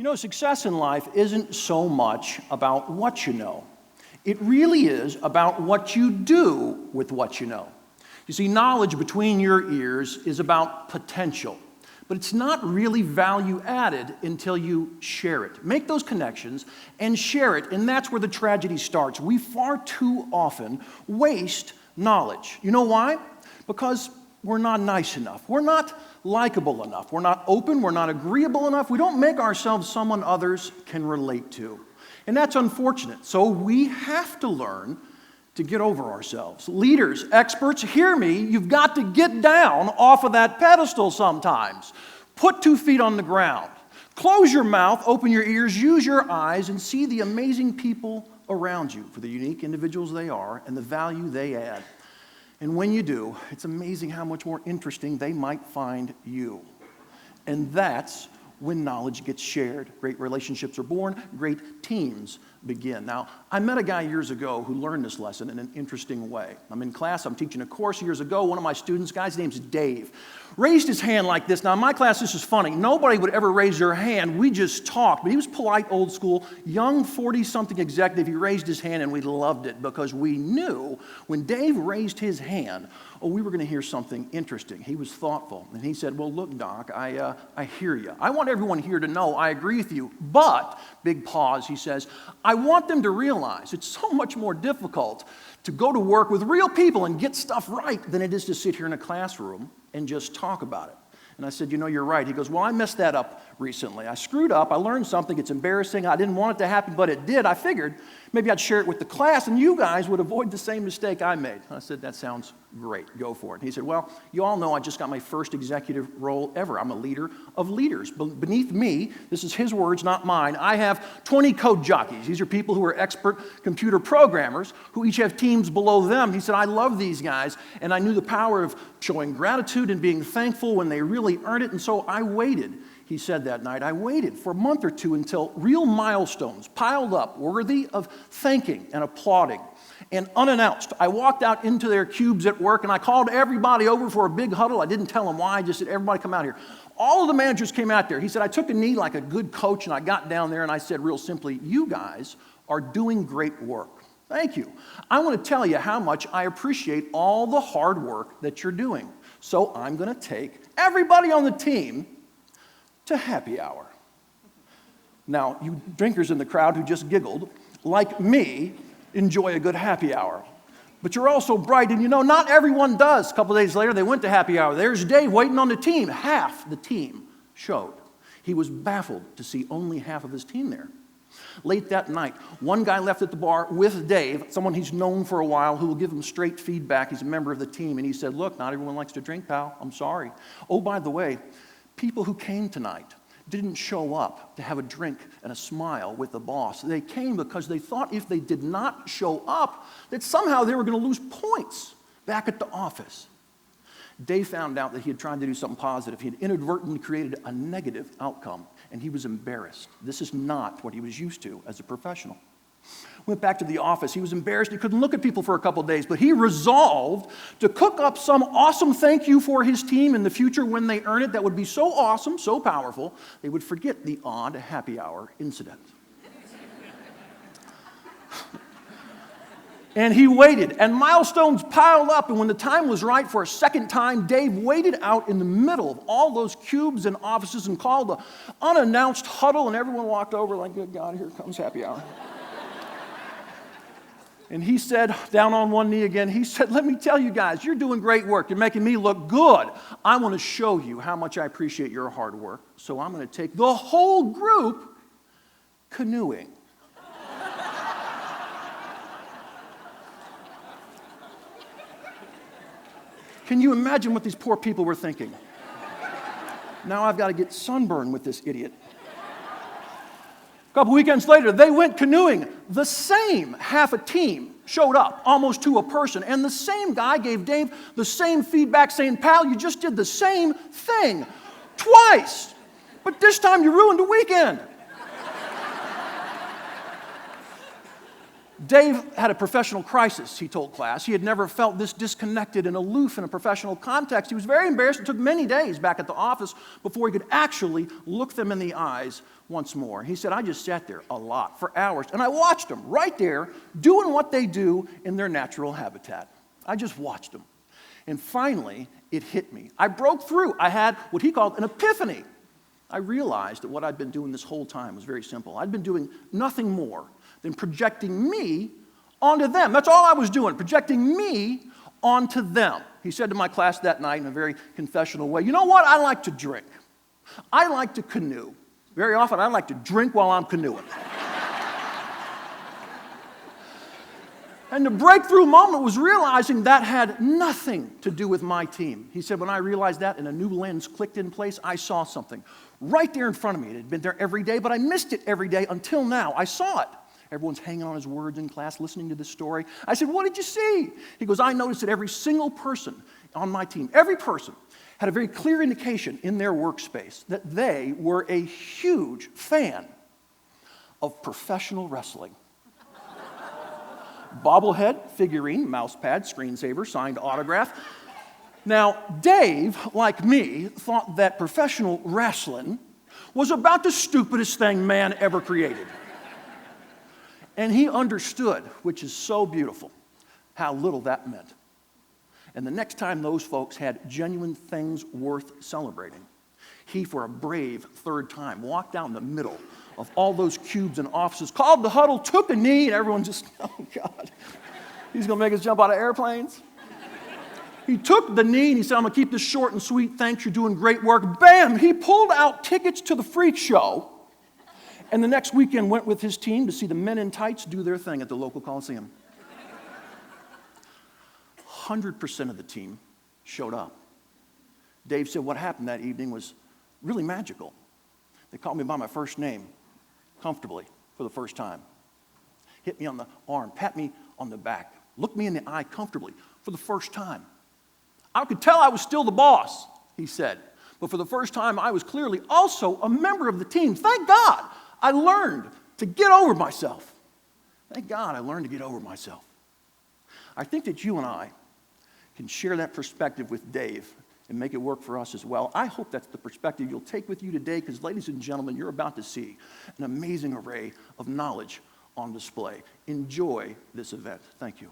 You know, success in life isn't so much about what you know. It really is about what you do with what you know. You see, knowledge between your ears is about potential, but it's not really value added until you share it. Make those connections and share it, and that's where the tragedy starts. We far too often waste knowledge. You know why? Because we're not nice enough. We're not likable enough. We're not open. We're not agreeable enough. We don't make ourselves someone others can relate to. And that's unfortunate. So we have to learn to get over ourselves. Leaders, experts, hear me. You've got to get down off of that pedestal sometimes. Put 2 feet on the ground. Close your mouth, open your ears, use your eyes, and see the amazing people around you for the unique individuals they are and the value they add. And when you do, it's amazing how much more interesting they might find you. And that's when knowledge gets shared. Great relationships are born, great teams begin. Now, I met a guy years ago who learned this lesson in an interesting way. I'm in class, I'm teaching a course years ago. One of my students, guy's name's Dave, raised his hand like this. Now, in my class, this is funny. Nobody would ever raise their hand. We just talked. But he was polite, old school, young 40-something executive. He raised his hand, and we loved it because we knew when Dave raised his hand, we were going to hear something interesting. He was thoughtful. And he said, well, look, Doc, I hear you. I want everyone here to know I agree with you. But, big pause, he says, I want them to realize it's so much more difficult to go to work with real people and get stuff right than it is to sit here in a classroom and just talk about it. And I said, you know, you're right. He goes, well, I messed that up recently. I screwed up. I learned something. It's embarrassing. I didn't want it to happen, but it did. I figured maybe I'd share it with the class, and you guys would avoid the same mistake I made. I said, that sounds great. Go for it. And he said, well, you all know I just got my first executive role ever. I'm a leader of leaders. Beneath me, this is his words, not mine, I have 20 code jockeys. These are people who are expert computer programmers who each have teams below them. He said, I love these guys, and I knew the power of showing gratitude and being thankful when they really earned it, and so I waited. He said that night, I waited for a month or two until real milestones piled up worthy of thanking and applauding. And unannounced, I walked out into their cubes at work and I called everybody over for a big huddle. I didn't tell them why, I just said, everybody come out here. All of the managers came out there. He said, I took a knee like a good coach and I got down there and I said real simply, you guys are doing great work. Thank you. I want to tell you how much I appreciate all the hard work that you're doing. So I'm going to take everybody on the team to happy hour. Now, you drinkers in the crowd who just giggled, like me, enjoy a good happy hour. But you're also bright, and you know, not everyone does. A couple days later, they went to happy hour. There's Dave waiting on the team. Half the team showed. He was baffled to see only half of his team there. Late that night, one guy left at the bar with Dave, someone he's known for a while, who will give him straight feedback. He's a member of the team, and he said, look, not everyone likes to drink, pal. I'm sorry. Oh, by the way, people who came tonight didn't show up to have a drink and a smile with the boss. They came because they thought if they did not show up, that somehow they were going to lose points back at the office. Dave found out that he had tried to do something positive. He had inadvertently created a negative outcome, and he was embarrassed. This is not what he was used to as a professional. Went back to the office. He was embarrassed. He couldn't look at people for a couple of days, but he resolved to cook up some awesome thank you for his team in the future when they earn it that would be so awesome, so powerful, they would forget the odd happy hour incident. And he waited, and milestones piled up, and when the time was right for a second time, Dave waited out in the middle of all those cubes and offices and called an unannounced huddle, and everyone walked over like, good God, here comes happy hour. And he said, down on one knee again, he said, let me tell you guys, you're doing great work. You're making me look good. I want to show you how much I appreciate your hard work. So I'm going to take the whole group canoeing. Can you imagine what these poor people were thinking? Now I've got to get sunburned with this idiot. A couple weekends later, they went canoeing. The same half a team showed up, almost to a person, and the same guy gave Dave the same feedback saying, pal, you just did the same thing twice, but this time you ruined the weekend. Dave had a professional crisis, he told class. He had never felt this disconnected and aloof in a professional context. He was very embarrassed. It took many days back at the office before he could actually look them in the eyes once more. He said, I just sat there a lot for hours, and I watched them right there doing what they do in their natural habitat. I just watched them. And finally, it hit me. I broke through. I had what he called an epiphany. I realized that what I'd been doing this whole time was very simple. I'd been doing nothing more than projecting me onto them. That's all I was doing, projecting me onto them. He said to my class that night in a very confessional way, you know what? I like to drink. I like to canoe. Very often, I like to drink while I'm canoeing. And the breakthrough moment was realizing that had nothing to do with my team. He said, when I realized that and a new lens clicked in place, I saw something right there in front of me. It had been there every day, but I missed it every day until now. I saw it. Everyone's hanging on his words in class, listening to this story. I said, what did you see? He goes, I noticed that every single person on my team, every person, had a very clear indication in their workspace that they were a huge fan of professional wrestling. Bobblehead, figurine, mouse pad, screensaver, signed autograph. Now, Dave, like me, thought that professional wrestling was about the stupidest thing man ever created. And he understood, which is so beautiful, how little that meant. And the next time those folks had genuine things worth celebrating, he, for a brave third time, walked down the middle of all those cubes and offices, called the huddle, took a knee, and everyone just, oh God, he's going to make us jump out of airplanes. He took the knee and he said, I'm going to keep this short and sweet. Thanks, you're doing great work. Bam! He pulled out tickets to the freak show. And the next weekend went with his team to see the men in tights do their thing at the local Coliseum. 100% of the team showed up. Dave said what happened that evening was really magical. They called me by my first name, comfortably, for the first time. Hit me on the arm, pat me on the back, looked me in the eye comfortably for the first time. I could tell I was still the boss, he said. But for the first time, I was clearly also a member of the team. Thank God I learned to get over myself. Thank God I learned to get over myself. I think that you and I can share that perspective with Dave and make it work for us as well. I hope that's the perspective you'll take with you today, because, ladies and gentlemen, you're about to see an amazing array of knowledge on display. Enjoy this event. Thank you.